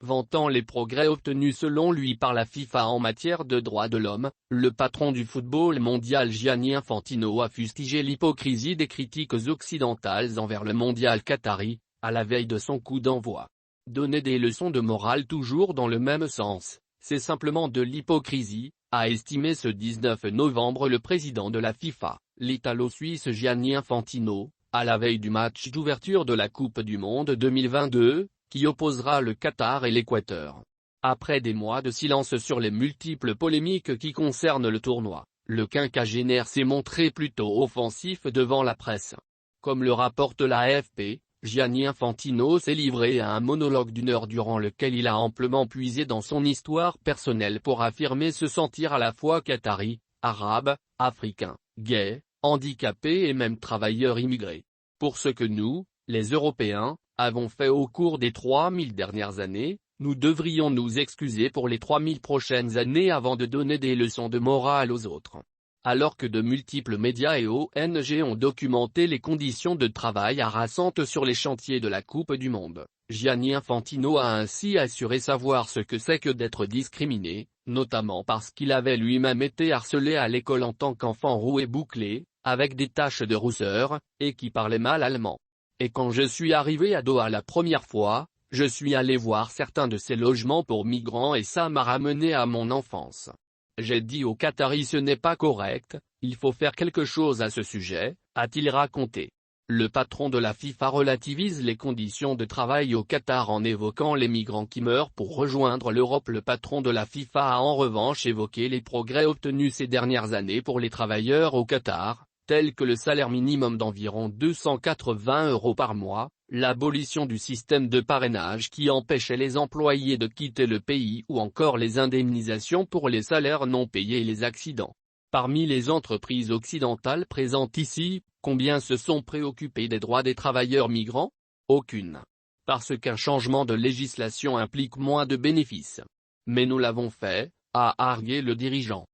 Vantant les progrès obtenus selon lui par la FIFA en matière de droits de l'homme, le patron du football mondial Gianni Infantino a fustigé l'hypocrisie des critiques occidentales envers le mondial qatari, à la veille de son coup d'envoi. Donner des leçons de morale toujours dans le même sens, c'est simplement de l'hypocrisie, a estimé ce 19 novembre le président de la FIFA, l'Italo-Suisse Gianni Infantino, à la veille du match d'ouverture de la Coupe du Monde 2022, qui opposera le Qatar et l'Équateur. Après des mois de silence sur les multiples polémiques qui concernent le tournoi, le quinquagénaire s'est montré plutôt offensif devant la presse. Comme le rapporte la AFP, Gianni Infantino s'est livré à un monologue d'1 heure durant lequel il a amplement puisé dans son histoire personnelle pour affirmer se sentir à la fois qatari, arabe, africain, gay, handicapé et même travailleur immigré. Pour ce que nous, les Européens, avons fait au cours des 3000 dernières années, nous devrions nous excuser pour les 3000 prochaines années avant de donner des leçons de morale aux autres. Alors que de multiples médias et ONG ont documenté les conditions de travail harassantes sur les chantiers de la Coupe du Monde, Gianni Infantino a ainsi assuré savoir ce que c'est que d'être discriminé, notamment parce qu'il avait lui-même été harcelé à l'école en tant qu'enfant roux et bouclé, avec des taches de rousseur, et qui parlait mal allemand. Et quand je suis arrivé à Doha la première fois, je suis allé voir certains de ces logements pour migrants et ça m'a ramené à mon enfance. J'ai dit aux Qataris ce n'est pas correct, il faut faire quelque chose à ce sujet, a-t-il raconté. Le patron de la FIFA relativise les conditions de travail au Qatar en évoquant les migrants qui meurent pour rejoindre l'Europe. Le patron de la FIFA a en revanche évoqué les progrès obtenus ces dernières années pour les travailleurs au Qatar, tels que le salaire minimum d'environ 280 € par mois, l'abolition du système de parrainage qui empêchait les employés de quitter le pays ou encore les indemnisations pour les salaires non payés et les accidents. Parmi les entreprises occidentales présentes ici, combien se sont préoccupées des droits des travailleurs migrants? Aucune. Parce qu'un changement de législation implique moins de bénéfices. Mais nous l'avons fait, a argué le dirigeant.